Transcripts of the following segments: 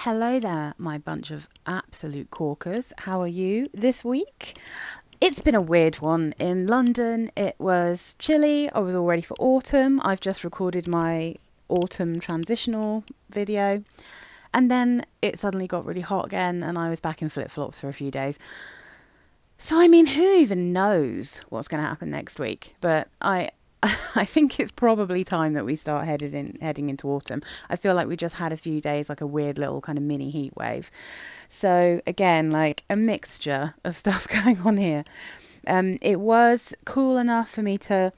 Hello there, my bunch of absolute corkers. How are you this week? It's been a weird one. In London, it was chilly. I was all ready for autumn. I've just recorded my autumn transitional video. And then it suddenly got really hot again, and I was back in flip-flops for a few days. So, I mean, who even knows what's going to happen next week? But I think it's probably time that we start heading into autumn. I feel like we just had a few days, like a weird little kind of mini heat wave. So again, like a mixture of stuff going on here. It was cool enough for me to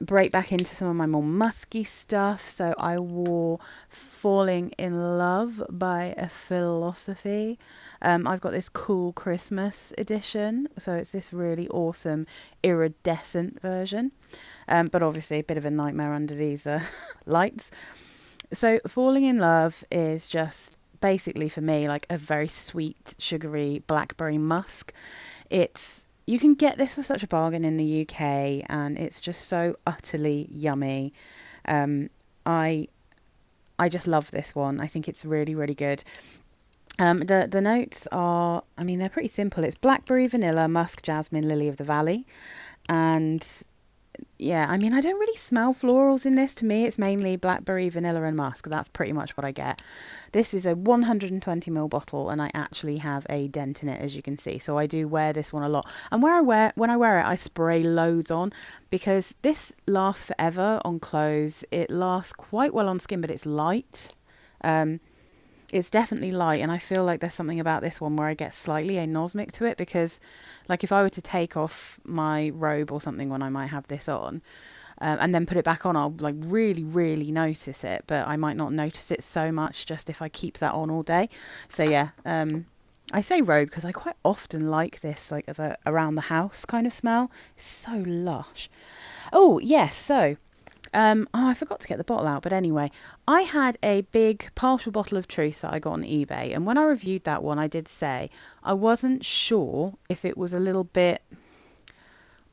break back into some of my more musky stuff. So I wore Falling in Love by a Philosophy. I've got this cool Christmas edition. So it's this really awesome iridescent version. But obviously a bit of a nightmare under these lights. So Falling in Love is just basically for me like a very sweet, sugary blackberry musk. You can get this for such a bargain in the UK, and it's just so utterly yummy. I just love this one. I think it's really, really good. The notes are, I mean, they're pretty simple. It's blackberry, vanilla, musk, jasmine, lily of the valley. And yeah, I mean, I don't really smell florals in this. To me, it's mainly blackberry, vanilla and musk. That's pretty much what I get. This is a 120ml bottle, and I actually have a dent in it, as you can see. So I do wear this one a lot. And when I wear it, I spray loads on, because this lasts forever on clothes. It lasts quite well on skin, but it's light. It's definitely light, and I feel like there's something about this one where I get slightly anosmic to it, because like if I were to take off my robe or something when I might have this on, and then put it back on, I'll like really, really notice it, but I might not notice it so much just if I keep that on all day. So yeah, I say robe because I quite often like this like as a around the house kind of smell. It's so lush. Oh yes, so I forgot to get the bottle out, but anyway, I had a big partial bottle of Truth that I got on eBay, and when I reviewed that one, I did say I wasn't sure if it was a little bit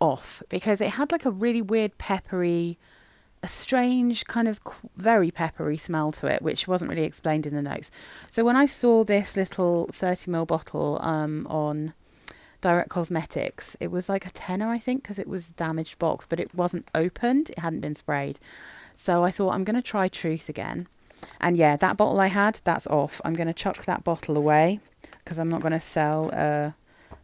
off, because it had like a really weird peppery, a strange kind of very peppery smell to it, which wasn't really explained in the notes. So when I saw this little 30ml bottle on Direct Cosmetics, it was like a tenner, I think, because it was damaged box, but it wasn't opened, it hadn't been sprayed. So I thought I'm going to try Truth again, and yeah, that bottle I had, that's off. I'm going to chuck that bottle away because I'm not going to sell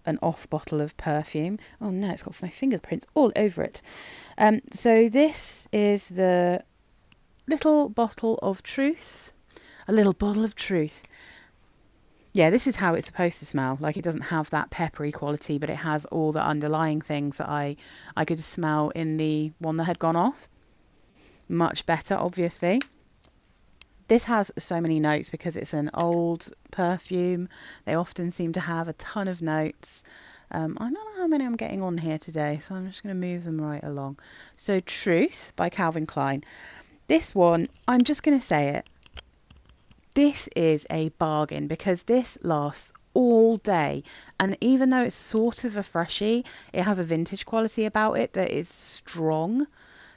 an off bottle of perfume. Oh no, it's got my fingerprints all over it. So this is the little bottle of Truth, a little bottle of Truth. Yeah, this is how it's supposed to smell. Like, it doesn't have that peppery quality, but it has all the underlying things that I could smell in the one that had gone off. Much better, obviously. This has so many notes because it's an old perfume. They often seem to have a ton of notes. I don't know how many I'm getting on here today, so I'm just going to move them right along. So, Truth by Calvin Klein. This one, I'm just going to say it. This is a bargain because this lasts all day, and even though it's sort of a freshie, it has a vintage quality about it that is strong,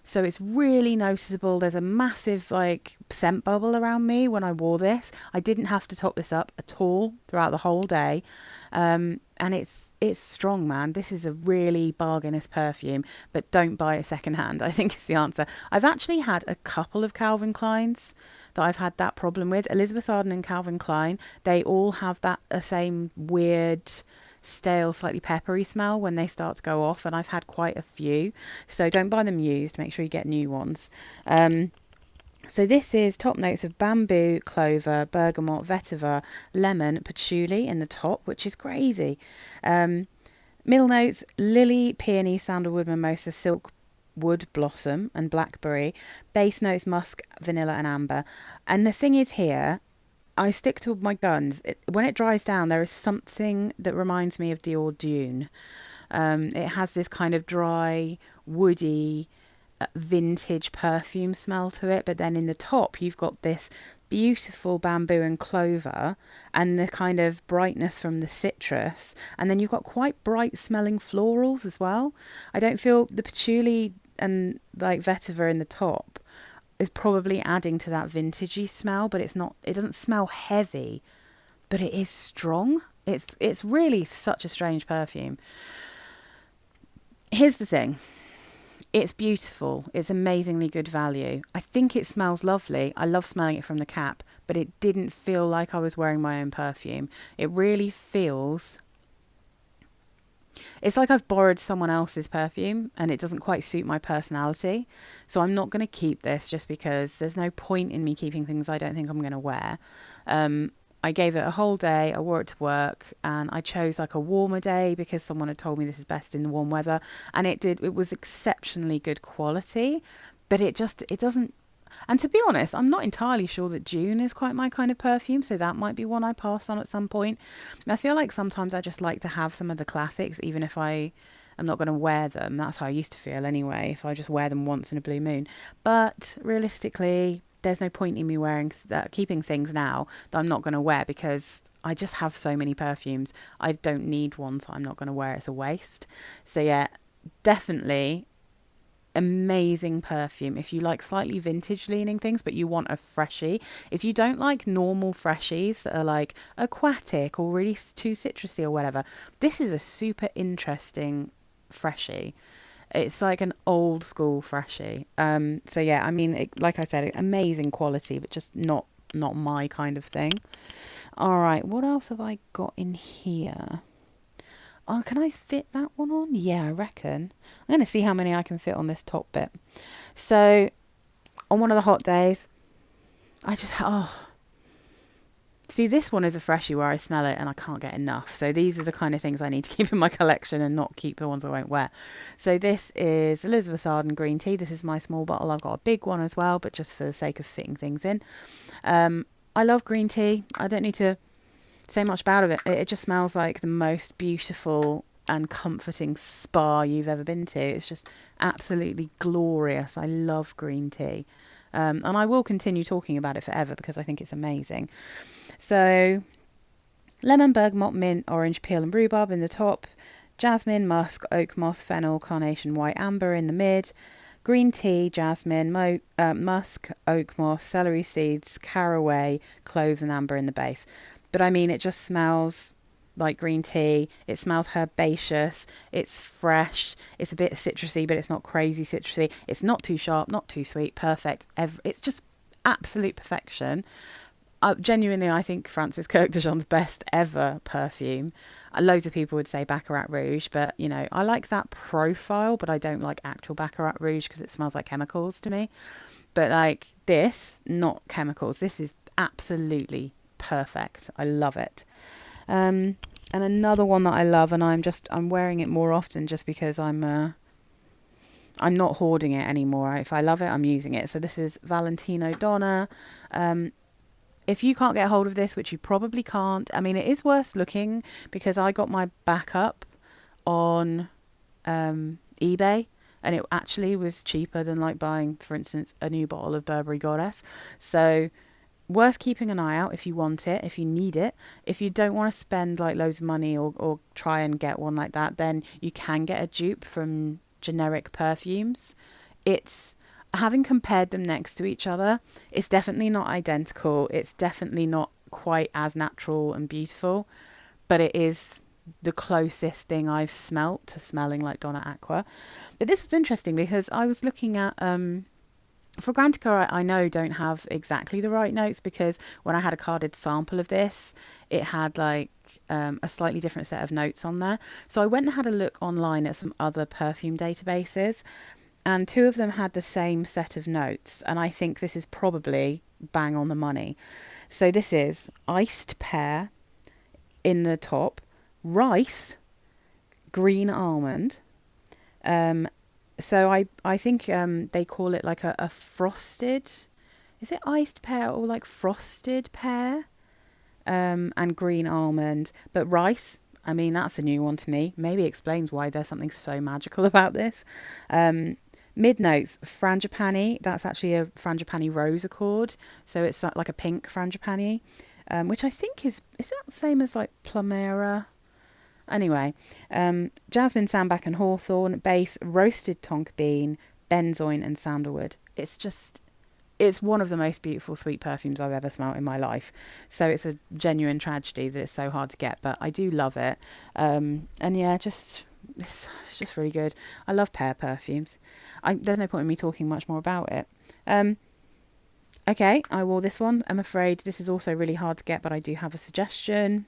so it's really noticeable. There's a massive like scent bubble around me when I wore this. I didn't have to top this up at all throughout the whole day, and it's strong, man. This is a really bargainous perfume, but don't buy it secondhand, I think is the answer. I've actually had a couple of Calvin Kleins that I've had that problem with. Elizabeth Arden and Calvin Klein, they all have that same weird, stale, slightly peppery smell when they start to go off, and I've had quite a few. So don't buy them used, make sure you get new ones. So this is top notes of bamboo, clover, bergamot, vetiver, lemon, patchouli in the top, which is crazy. Middle notes, lily, peony, sandalwood, mimosa, silk wood, blossom and blackberry. Base notes, musk, vanilla and amber. And the thing is here, I stick to my guns. When it dries down, there is something that reminds me of Dior Dune. It has this kind of dry, woody, vintage perfume smell to it, but then in the top you've got this beautiful bamboo and clover and the kind of brightness from the citrus, and then you've got quite bright smelling florals as well. I don't feel the patchouli and like vetiver in the top is probably adding to that vintagey smell, but it doesn't smell heavy, but it is strong. It's really such a strange perfume. Here's the thing. It's beautiful. It's amazingly good value. I think it smells lovely. I love smelling it from the cap, but it didn't feel like I was wearing my own perfume. It really feels... It's like I've borrowed someone else's perfume and it doesn't quite suit my personality. So I'm not going to keep this just because there's no point in me keeping things I don't think I'm going to wear. I gave it a whole day. I wore it to work and I chose like a warmer day because someone had told me this is best in the warm weather. And it was exceptionally good quality, but it doesn't. And to be honest, I'm not entirely sure that June is quite my kind of perfume, so that might be one I pass on at some point. I feel like sometimes I just like to have some of the classics, even if I am not going to wear them. That's how I used to feel anyway, if I just wear them once in a blue moon. But realistically, there's no point in me keeping things now that I'm not going to wear because I just have so many perfumes. I don't need ones I'm not going to wear. It's a waste. So yeah, definitely amazing perfume if you like slightly vintage leaning things but you want a freshie. If you don't like normal freshies that are like aquatic or really too citrusy or whatever, this is a super interesting freshie. It's like an old school freshie. So yeah, I mean, like I said, amazing quality, but just not my kind of thing. All right, what else have I got in here? Oh, can I fit that one on? Yeah, I reckon. I'm going to see how many I can fit on this top bit. So, on one of the hot days, see, this one is a freshie where I smell it and I can't get enough. So these are the kind of things I need to keep in my collection and not keep the ones I won't wear. So this is Elizabeth Arden green tea. This is my small bottle. I've got a big one as well, but just for the sake of fitting things in. I love green tea. I don't need to say much about it. It just smells like the most beautiful and comforting spa you've ever been to. It's just absolutely glorious. I love green tea. And I will continue talking about it forever because I think it's amazing. So, lemon, bergamot, mint, orange peel and rhubarb in the top. Jasmine, musk, oak moss, fennel, carnation, white amber in the mid. Green tea, jasmine, musk, oak moss, celery seeds, caraway, cloves and amber in the base. But I mean, it just smells like green tea. It smells herbaceous. It's fresh. It's a bit citrusy, but it's not crazy citrusy. It's not too sharp, not too sweet. Perfect. It's just absolute perfection. Genuinely, I think Francis Kirk de Jeanne's best ever perfume. Loads of people would say Baccarat Rouge, but, you know, I like that profile, but I don't like actual Baccarat Rouge because it smells like chemicals to me. But, like, this, not chemicals. This is absolutely perfect. I love it. And another one that I love, and I'm wearing it more often just because I'm not hoarding it anymore. If I love it, I'm using it. So this is Valentino Donna. If you can't get hold of this, which you probably can't, I mean, it is worth looking because I got my backup on eBay and it actually was cheaper than like buying, for instance, a new bottle of Burberry Goddess. So worth keeping an eye out if you want it, if you need it. If you don't want to spend like loads of money or try and get one like that, then you can get a dupe from generic perfumes. It's... Having compared them next to each other, it's definitely not identical. It's definitely not quite as natural and beautiful, but it is the closest thing I've smelt to smelling like Donna Acqua. But this was interesting because I was looking at Fragrantica, I know don't have exactly the right notes because when I had a carded sample of this, it had like a slightly different set of notes on there. So I went and had a look online at some other perfume databases. And two of them had the same set of notes. And I think this is probably bang on the money. So this is iced pear in the top, rice, green almond. So I think they call it like a frosted. Is it iced pear or like frosted pear? And green almond. But rice, I mean, that's a new one to me. Maybe explains why there's something so magical about this. Mid notes, frangipani. That's actually a frangipani rose accord. So it's like a pink frangipani, which I think is that the same as like plumera? Anyway, jasmine, sambac and hawthorn. Base, roasted tonka bean, benzoin and sandalwood. It's just it's one of the most beautiful sweet perfumes I've ever smelled in my life. So it's a genuine tragedy that it's so hard to get, but I do love it. And yeah, it's just really good. I love pear perfumes. There's no point in me talking much more about it. Okay, I wore this one. I'm afraid this is also really hard to get, but I do have a suggestion.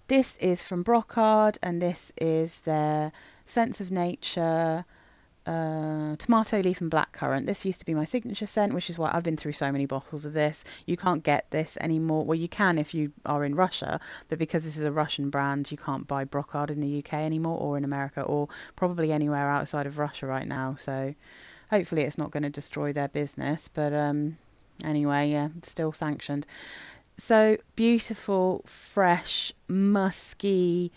This is from Brocard, and this is their Sense of Nature tomato leaf and blackcurrant. This used to be my signature scent, which is why I've been through so many bottles of this. You can't get this anymore. Well, you can if you are in Russia, but because this is a Russian brand, you can't buy Brocard in the UK anymore, or in America, or probably anywhere outside of Russia right now. So hopefully it's not going to destroy their business, but anyway, yeah, it's still sanctioned. So beautiful, fresh, musky,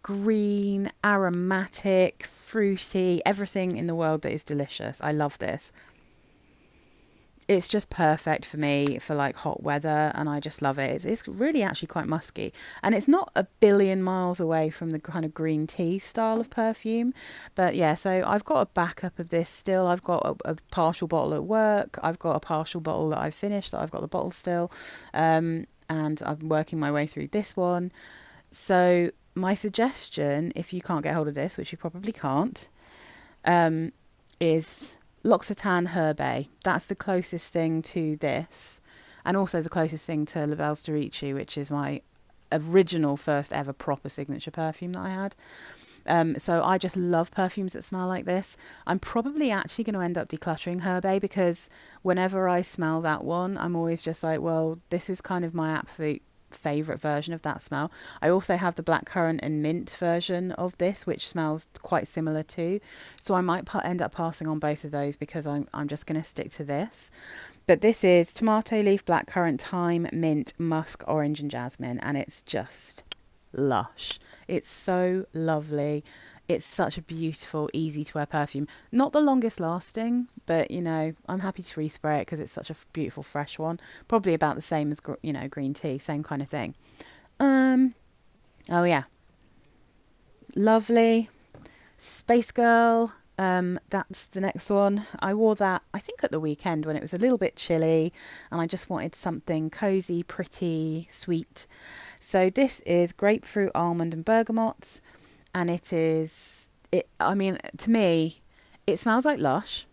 green, aromatic, fruity, everything in the world that is delicious. I love this. It's just perfect for me for like hot weather, and I just love it. It's really actually quite musky, and it's not a billion miles away from the kind of green tea style of perfume. But yeah, so I've got a backup of this still. I've got a partial bottle at work. I've got a partial bottle that I've finished, that I've got the bottle still, and I'm working my way through this one. So my suggestion, if you can't get hold of this, which you probably can't, is L'Occitane Herbae. That's the closest thing to this, and also the closest thing to La Belle Storici, which is my original first ever proper signature perfume that I had. So I just love perfumes that smell like this. I'm probably actually going to end up decluttering Herbae, because whenever I smell that one, I'm always just like, well, this is kind of my absolute favourite version of that smell. I also have the blackcurrant and mint version of this, which smells quite similar too. So I might end up passing on both of those, because I'm just going to stick to this. But this is tomato leaf, blackcurrant, thyme, mint, musk, orange and jasmine, and it's just lush. It's so lovely. It's such a beautiful, easy to wear perfume. Not the longest lasting, but you know, I'm happy to respray it because it's such a beautiful fresh one. Probably about the same as, you know, green tea, same kind of thing. Oh yeah, lovely. Space Girl. That's the next one. I wore that, I think, at the weekend when it was a little bit chilly, and I just wanted something cozy, pretty, sweet. So this is grapefruit, almond and bergamot. And I mean, to me, it smells like Lush.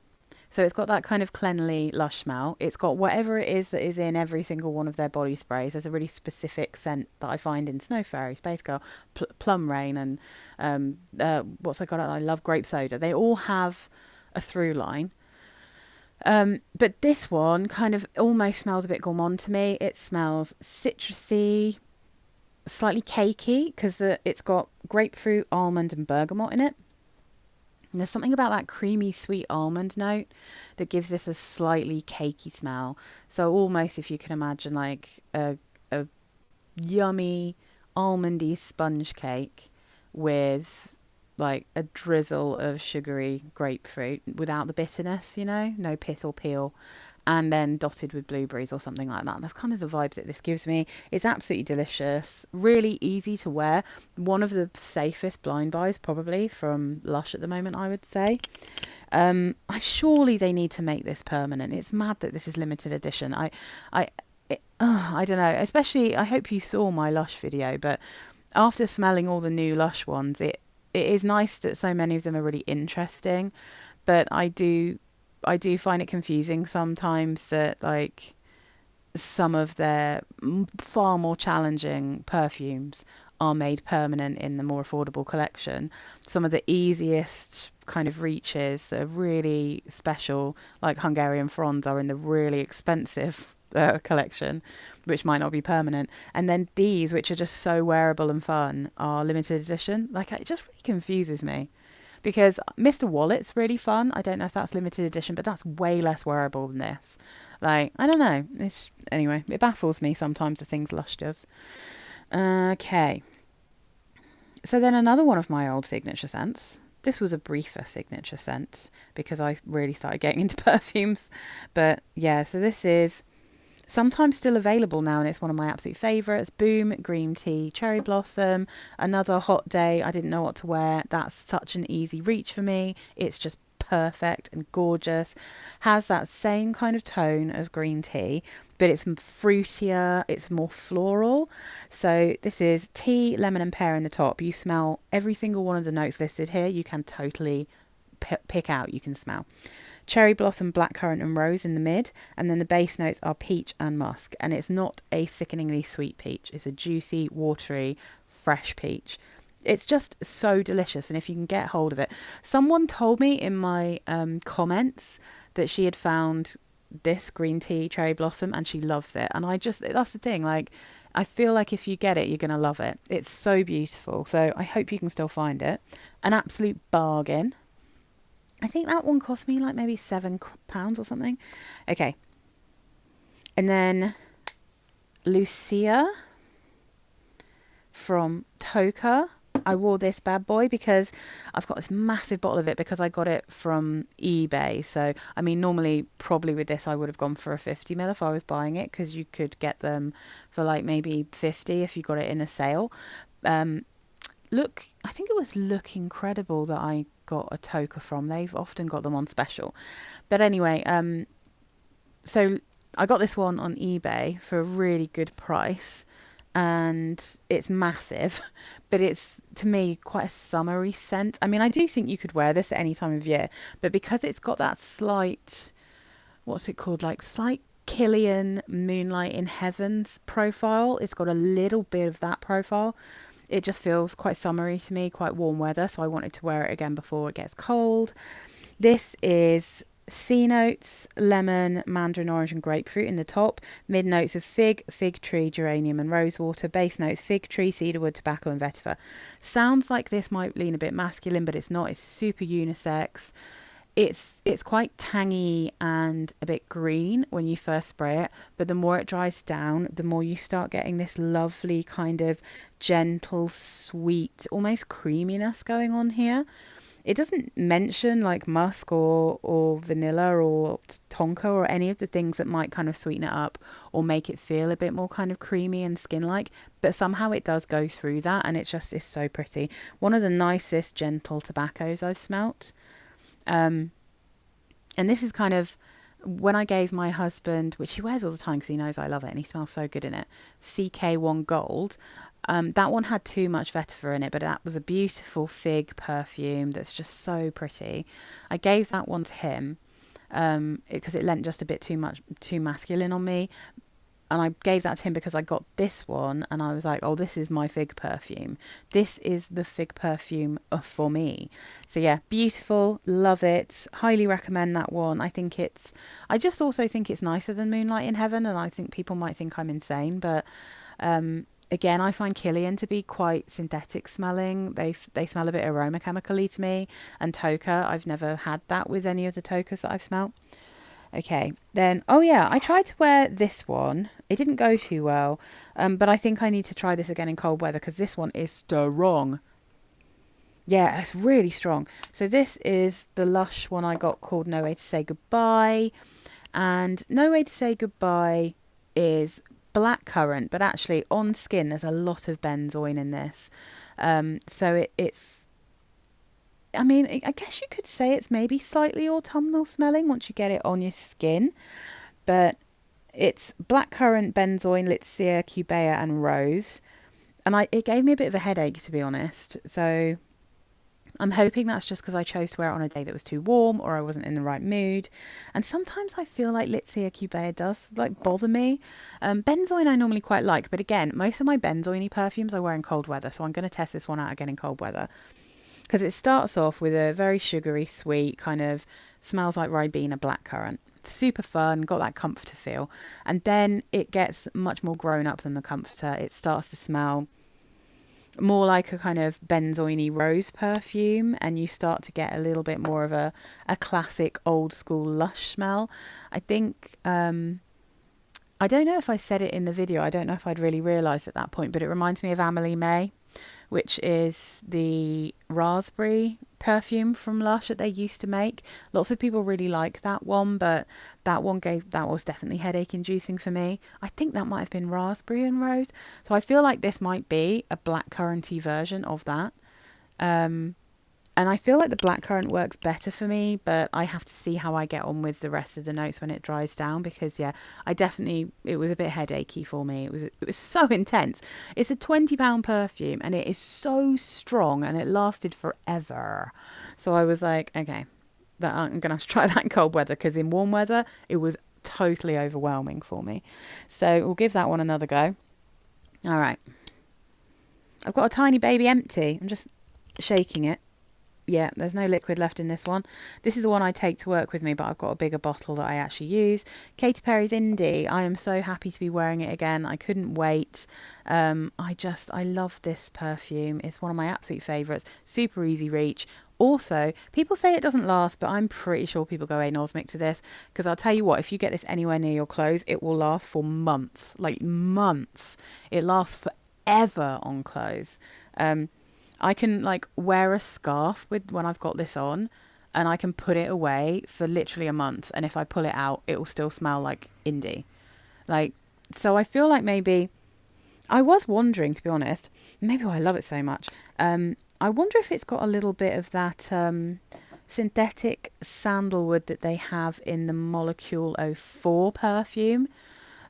So it's got that kind of cleanly Lush smell. It's got whatever it is that is in every single one of their body sprays. There's a really specific scent that I find in Snow Fairy, Space Girl, Plum Rain, and what's I got? I love Grape Soda. They all have a through line. But this one kind of almost smells a bit gourmand to me. It smells citrusy, slightly cakey, because it's got grapefruit, almond and bergamot in it. And there's something about that creamy sweet almond note that gives this a slightly cakey smell. So almost, if you can imagine, like a yummy almondy sponge cake with like a drizzle of sugary grapefruit without the bitterness, you know, no pith or peel, and then dotted with blueberries or something like that. That's kind of the vibe that this gives me. It's absolutely delicious, really easy to wear. One of the safest blind buys probably from Lush at the moment, I would say. Surely they need to make this permanent. It's mad that this is limited edition. I don't know. Especially, I hope you saw my Lush video, but after smelling all the new Lush ones, it is nice that so many of them are really interesting, but I do find it confusing sometimes that like some of their far more challenging perfumes are made permanent in the more affordable collection. Some of the easiest kind of reaches that are really special, like Hungarian Fronds, are in the really expensive collection, which might not be permanent. And then these, which are just so wearable and fun, are limited edition. Like, it just really confuses me. Because Mr. Wallet's really fun. I don't know if that's limited edition, but that's way less wearable than this. Like, I don't know. Anyway, it baffles me sometimes, the things Lush does. Okay. So then another one of my old signature scents. This was a briefer signature scent because I really started getting into perfumes. But yeah, so this is sometimes still available now, and it's one of my absolute favourites. Boum Green Tea Cherry Blossom. Another hot day, I didn't know what to wear. That's such an easy reach for me. It's just perfect and gorgeous. Has that same kind of tone as green tea, but it's fruitier, it's more floral. So this is tea, lemon and pear in the top. You smell every single one of the notes listed here. You can totally pick out, you can smell. Cherry blossom, blackcurrant and rose in the mid, and then the base notes are peach and musk. And it's not a sickeningly sweet peach. It's a juicy, watery, fresh peach. It's just so delicious, and if you can get hold of it. Someone told me in my comments that she had found this green tea cherry blossom and she loves it, and that's the thing, like, I feel like if you get it, you're gonna love it. It's so beautiful. So I hope you can still find it. An absolute bargain. I think that one cost me like maybe £7 or something. Okay. And then Lucia from Tocca. I wore this bad boy because I've got this massive bottle of it because I got it from eBay. So, I mean, normally probably with this I would have gone for a 50ml if I was buying it, because you could get them for like maybe 50 if you got it in a sale. Look, I think it was Look Incredible that I got a Tocca from. They've often got them on special. But anyway, so I got this one on eBay for a really good price, and it's massive, but it's, to me, quite a summery scent. I mean, I do think you could wear this at any time of year, but because it's got that slight, what's it called, like slight Killian Moonlight in Heavens profile, it's got a little bit of that profile. It just feels quite summery to me, quite warm weather, so I wanted to wear it again before it gets cold. This is C notes, lemon, mandarin orange and grapefruit in the top. Mid notes of fig, fig tree, geranium and rosewater. Base notes, fig tree, cedarwood, tobacco and vetiver. Sounds like this might lean a bit masculine, but it's not. It's super unisex. It's quite tangy and a bit green when you first spray it, but the more it dries down, the more you start getting this lovely kind of gentle, sweet, almost creaminess going on here. It doesn't mention like musk or vanilla or tonka or any of the things that might kind of sweeten it up or make it feel a bit more kind of creamy and skin-like, but somehow it does go through that, and it's so pretty. One of the nicest gentle tobaccos I've smelt. And this is kind of, when I gave my husband, which he wears all the time because he knows I love it and he smells so good in it, CK1 Gold. That one had too much vetiver in it, but that was a beautiful fig perfume that's just so pretty. I gave that one to him because it lent just a bit too masculine on me. And I gave that to him because I got this one and I was like, oh, this is my fig perfume. This is the fig perfume for me. So yeah, beautiful. Love it. Highly recommend that one. I just also think it's nicer than Moonlight in Heaven, and I think people might think I'm insane, but again, I find Killian to be quite synthetic smelling. They smell a bit aromachenically to me. And Tocca, I've never had that with any of the Toccas that I've smelt. Okay, then, oh yeah, I tried to wear this one. It didn't go too well, but I think I need to try this again in cold weather because this one is strong. Yeah, it's really strong. So this is the Lush one I got called No Way to Say Goodbye. And No Way to Say Goodbye is blackcurrant, but actually on skin there's a lot of benzoin in this. So it's... I mean, I guess you could say it's maybe slightly autumnal smelling once you get it on your skin. But it's blackcurrant, benzoin, litsea, cubea and rose. And it gave me a bit of a headache, to be honest. So I'm hoping that's just because I chose to wear it on a day that was too warm or I wasn't in the right mood. And sometimes I feel like litsea, cubea does like bother me. Benzoin I normally quite like. But again, most of my benzoiny perfumes I wear in cold weather. So I'm going to test this one out again in cold weather. Because it starts off with a very sugary, sweet, kind of smells like Ribena blackcurrant. Super fun, got that comforter feel. And then it gets much more grown up than the comforter. It starts to smell more like a kind of benzoiny rose perfume. And you start to get a little bit more of a classic old school Lush smell. I think... I don't know if I said it in the video. I don't know if I'd really realised at that point. But it reminds me of Amelie May, which is the raspberry perfume from Lush that they used to make. Lots of people really like that one, but that was definitely headache inducing for me. I think that might have been raspberry and rose. So I feel like this might be a blackcurranty version of that. And I feel like the blackcurrant works better for me, but I have to see how I get on with the rest of the notes when it dries down, because yeah, it was a bit headachy for me. It was so intense. It's a £20 perfume and it is so strong and it lasted forever. So I was like, okay, that I'm going to have to try that in cold weather, because in warm weather, it was totally overwhelming for me. So we'll give that one another go. All right. I've got a tiny baby empty. I'm just shaking it. Yeah, there's no liquid left in this one. This is the one I take to work with me, but I've got a bigger bottle that I actually use. Katy Perry's Indi. I am so happy to be wearing it again. I couldn't wait. I love this perfume. It's one of my absolute favourites. Super easy reach. Also, people say it doesn't last, but I'm pretty sure people go anosmic to this, because I'll tell you what, if you get this anywhere near your clothes, it will last for months. Like months. It lasts forever on clothes. I can like wear a scarf when I've got this on, and I can put it away for literally a month, and if I pull it out, it will still smell like Indi. Like, so I feel like maybe, I was wondering, to be honest, maybe why I love it so much. I wonder if it's got a little bit of that synthetic sandalwood that they have in the Molecule 04 perfume.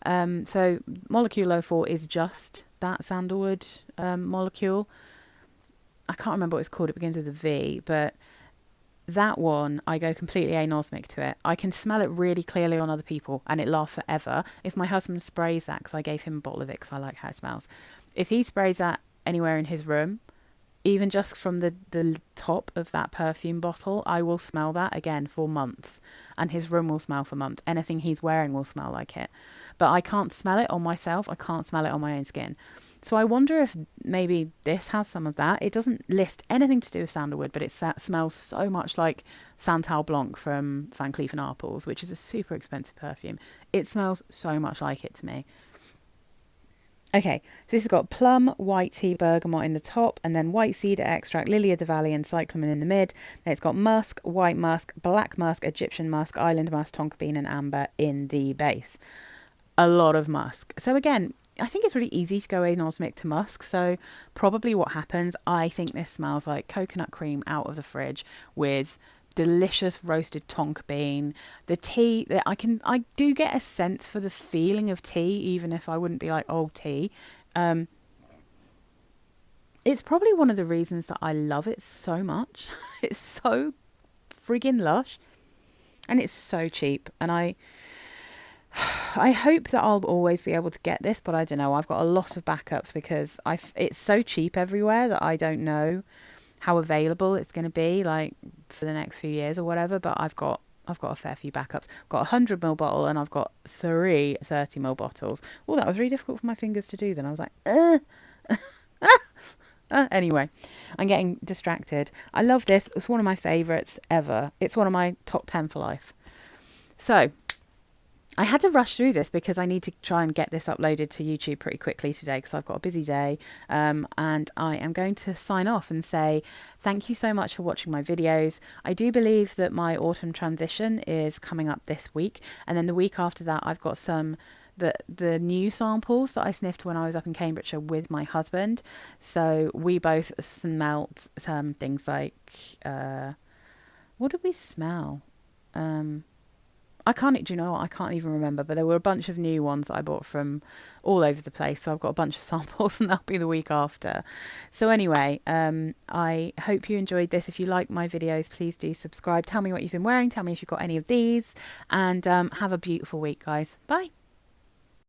So Molecule 04 is just that sandalwood molecule. I can't remember what it's called. It begins with a V, but that one, I go completely anosmic to it. I can smell it really clearly on other people, and it lasts forever. If my husband sprays that, because I gave him a bottle of it because I like how it smells. If he sprays that anywhere in his room, even just from the top of that perfume bottle, I will smell that again for months, and his room will smell for months. Anything he's wearing will smell like it. But I can't smell it on myself. I can't smell it on my own skin. So I wonder if maybe this has some of that. It doesn't list anything to do with sandalwood, but it smells so much like Santal Blanc from Van Cleef & Arpels, which is a super expensive perfume. It smells so much like it to me. Okay, so this has got plum, white tea, bergamot in the top, and then white cedar extract, lily of the valley, and cyclamen in the mid. Then it's got musk, white musk, black musk, Egyptian musk, island musk, tonka bean, and amber in the base. A lot of musk. So again, I think it's really easy to go anosmic to musk. So probably what happens, I think this smells like coconut cream out of the fridge with delicious roasted tonka bean. The tea, that I do get a sense for the feeling of tea, even if I wouldn't be like, oh, tea. It's probably one of the reasons that I love it so much. It's so friggin' lush, and it's so cheap. And I hope that I'll always be able to get this, but I don't know. I've got a lot of backups because it's so cheap everywhere that I don't know how available it's going to be like for the next few years or whatever. But I've got a fair few backups. I've got a 100ml bottle and I've got 3 30ml bottles. Oh, that was really difficult for my fingers to do then. I was like, anyway, I'm getting distracted. I love this. It's one of my favourites ever. It's one of my top 10 for life. So I had to rush through this because I need to try and get this uploaded to YouTube pretty quickly today because I've got a busy day. And I am going to sign off and say thank you so much for watching my videos. I do believe that my autumn transition is coming up this week. And then the week after that, I've got some the new samples that I sniffed when I was up in Cambridgeshire with my husband. So we both smelt things like, what did we smell? I can't, do you know what? I can't even remember, but there were a bunch of new ones that I bought from all over the place. So I've got a bunch of samples and that'll be the week after. So anyway, I hope you enjoyed this. If you like my videos, please do subscribe. Tell me what you've been wearing. Tell me if you've got any of these, and have a beautiful week, guys. Bye.